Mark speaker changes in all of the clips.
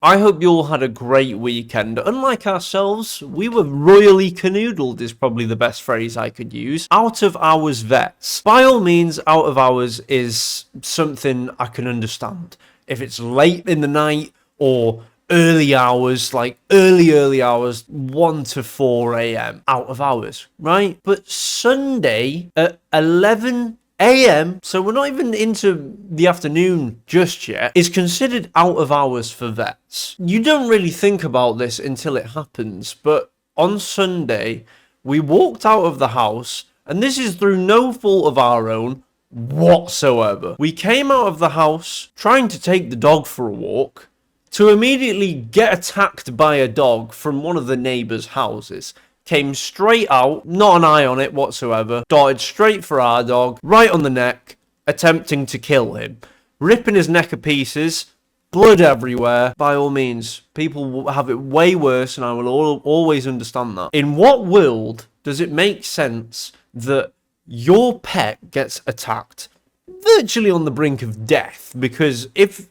Speaker 1: I hope you all had a great weekend. Unlike ourselves, we were royally canoodled is probably the best phrase I could use. Out of hours vets. By all means, out of hours is something I can understand. If it's late in the night or early hours, like early hours, 1 to 4 a.m. out of hours, right? But Sunday at 11 a.m., so we're not even into the afternoon just yet, is considered out of hours for vets. You don't really think about this until it happens, but on Sunday, we walked out of the house, and this is through no fault of our own whatsoever. We came out of the house trying to take the dog for a walk, to immediately get attacked by a dog from one of the neighbours' houses. Came straight out, not an eye on it whatsoever, darted straight for our dog, right on the neck, attempting to kill him. Ripping his neck to pieces, blood everywhere. By all means, people have it way worse, and I will always understand that. In what world does it make sense that your pet gets attacked virtually on the brink of death? Because if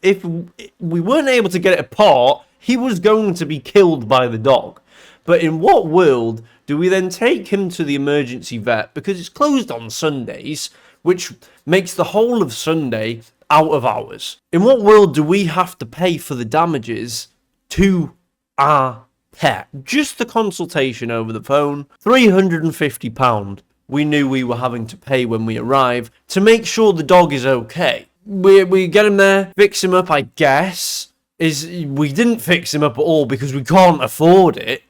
Speaker 1: we weren't able to get it apart, he was going to be killed by the dog. But in what world do we then take him to the emergency vet because it's closed on Sundays, which makes the whole of Sunday out of hours? In what world do we have to pay for the damages to our pet? Just the consultation over the phone, £350 we knew we were having to pay when we arrive to make sure the dog is okay. We get him there, fix him up, I guess. We didn't fix him up at all because we can't afford it.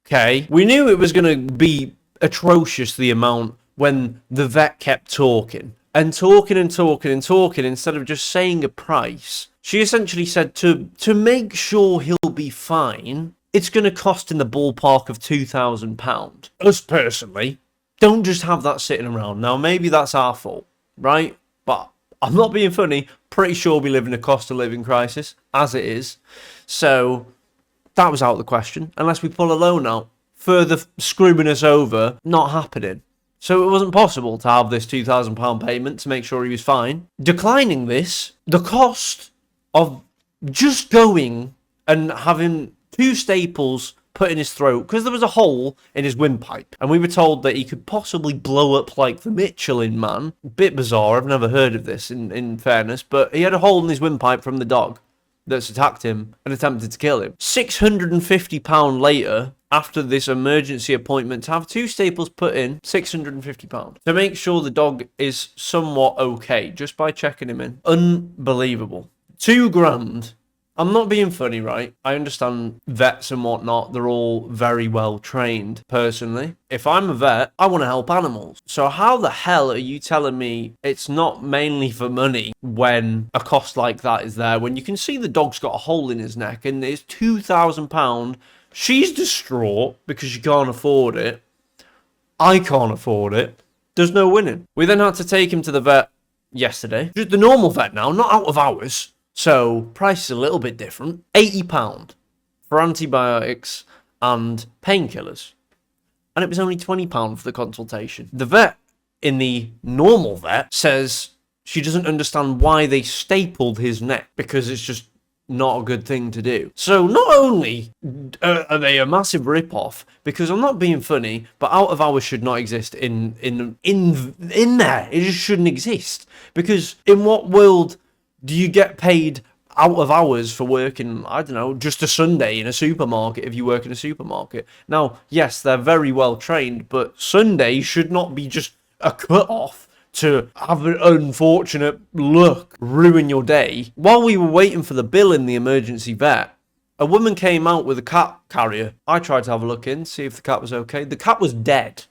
Speaker 1: Okay, we knew it was going to be atrocious, the amount, when the vet kept talking instead of just saying a price. She essentially said to make sure he'll be fine, it's going to cost in the ballpark of £2,000. Us personally don't just have that sitting around. Now, maybe that's our fault, right? But I'm not being funny. Pretty sure we live in a cost of living crisis, as it is. So that was out of the question, unless we pull a loan out. Further screwing us over, not happening. So it wasn't possible to have this £2,000 payment to make sure he was fine. Declining this, the cost of just going and having 2 staples put in his throat, because there was a hole in his windpipe, and we were told that he could possibly blow up like the Michelin Man. Bit bizarre, I've never heard of this in fairness, but he had a hole in his windpipe from the dog that's attacked him and attempted to kill him. £650 later, after this emergency appointment, to have 2 staples put in, £650. To make sure the dog is somewhat okay, just by checking him in. Unbelievable. £2,000. I'm not being funny, right? I understand vets and whatnot, they're all very well trained. Personally, if I'm a vet, I want to help animals. So how the hell are you telling me it's not mainly for money when a cost like that is there, when you can see the dog's got a hole in his neck and it's £2,000? She's distraught because she can't afford it. I can't afford it. There's no winning. We then had to take him to the vet yesterday. Just the normal vet now, not out of hours. So, price is a little bit different. £80 for antibiotics and painkillers. And it was only £20 for the consultation. The vet in the normal vet says she doesn't understand why they stapled his neck, because it's just not a good thing to do. So not only are they a massive rip-off, because I'm not being funny, but out of hours should not exist in there. It just shouldn't exist. Because in what world do you get paid out of hours for working, I don't know, just a Sunday in a supermarket if you work in a supermarket? Now, yes, they're very well trained, but Sunday should not be just a cut-off to have an unfortunate luck ruin your day. While we were waiting for the bill in the emergency vet, a woman came out with a cat carrier. I tried to have a look in, see if the cat was okay. The cat was dead.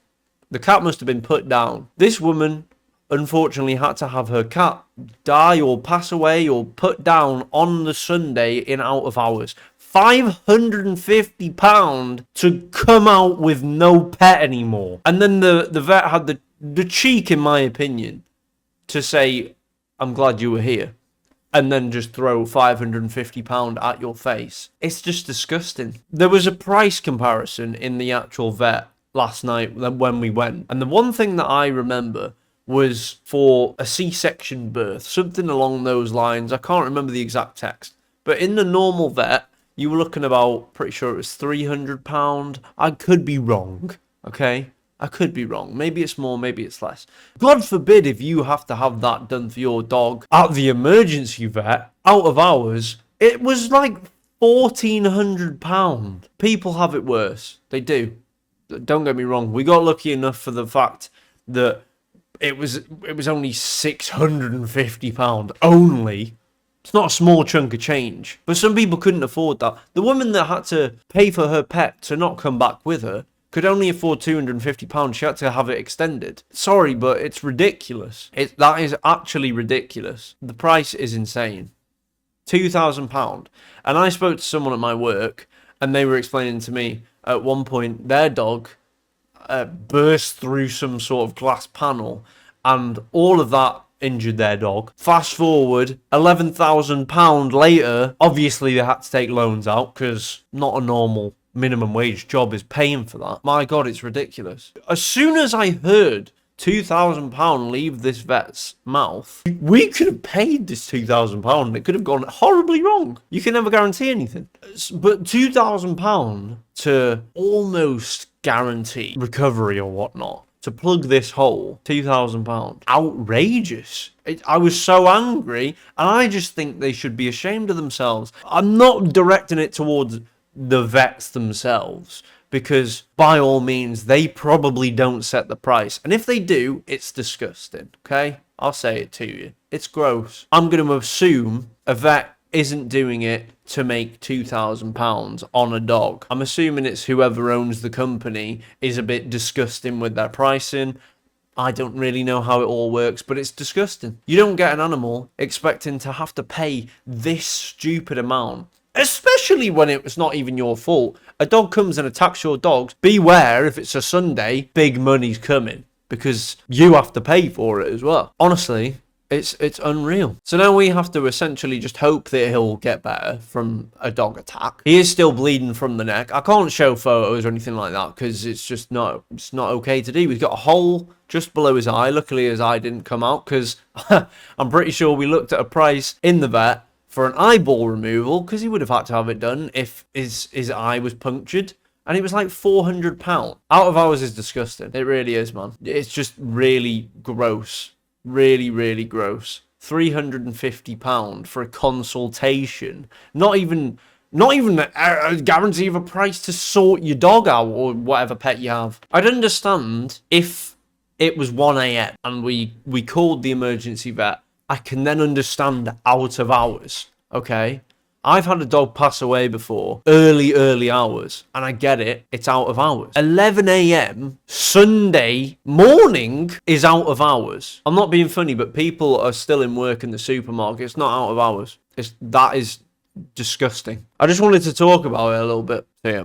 Speaker 1: The cat must have been put down. This woman unfortunately had to have her cat die or pass away or put down on the Sunday in out of hours. £550 to come out with no pet anymore. And then the vet had the cheek, in my opinion, to say, I'm glad you were here, and then just throw £550 at your face. It's just disgusting. There was a price comparison in the actual vet last night when we went, and the one thing that I remember was for a C-section birth, something along those lines. I can't remember the exact text, but in the normal vet, you were looking about, pretty sure it was £300. I could be wrong, okay? I could be wrong. Maybe it's more, maybe it's less. God forbid if you have to have that done for your dog at the emergency vet, out of hours, it was like £1,400. People have it worse. They do. Don't get me wrong. We got lucky enough for the fact that it was only £650 only. It's not a small chunk of change. But some people couldn't afford that. The woman that had to pay for her pet to not come back with her could only afford £250. She had to have it extended. Sorry, but it's ridiculous. That is actually ridiculous. The price is insane. £2,000. And I spoke to someone at my work, and they were explaining to me at one point their dog burst through some sort of glass panel, and all of that injured their dog. Fast forward, £11,000 later, obviously they had to take loans out because not a normal minimum wage job is paying for that. My God, it's ridiculous. As soon as I heard £2,000 leave this vet's mouth, we could have paid this £2,000. It could have gone horribly wrong. You can never guarantee anything. But £2,000 to almost guarantee recovery or whatnot, to plug this hole, £2,000. Outrageous. I was so angry, and I just think they should be ashamed of themselves. I'm not directing it towards the vets themselves, because by all means, they probably don't set the price. And if they do, it's disgusting, okay? I'll say it to you. It's gross. I'm going to assume a vet isn't doing it to make £2,000 on a dog. I'm assuming it's whoever owns the company is a bit disgusting with their pricing. I don't really know how it all works, but it's disgusting. You don't get an animal expecting to have to pay this stupid amount, especially when it was not even your fault. A dog comes and attacks your dogs. Beware, if it's a Sunday, big money's coming, because you have to pay for it as well. Honestly, it's unreal. So now we have to essentially just hope that he'll get better from a dog attack. He is still bleeding from the neck. I can't show photos or anything like that because it's not okay to do. He's got a hole just below his eye. Luckily his eye didn't come out, because I'm pretty sure we looked at a price in the vet for an eyeball removal, because he would have had to have it done if his eye was punctured. And it was like £400. Out of hours is disgusting. It really is, man. It's just really gross. Really, really gross. £350 for a consultation. Not even a guarantee of a price to sort your dog out or whatever pet you have. I'd understand if it was 1 a.m. and we called the emergency vet. I can then understand out of hours, okay? I've had a dog pass away before, early hours, and I get it, it's out of hours. 11 a.m. Sunday morning is out of hours. I'm not being funny, but people are still in work in the supermarket. It's not out of hours. That is disgusting. I just wanted to talk about it a little bit. So yeah.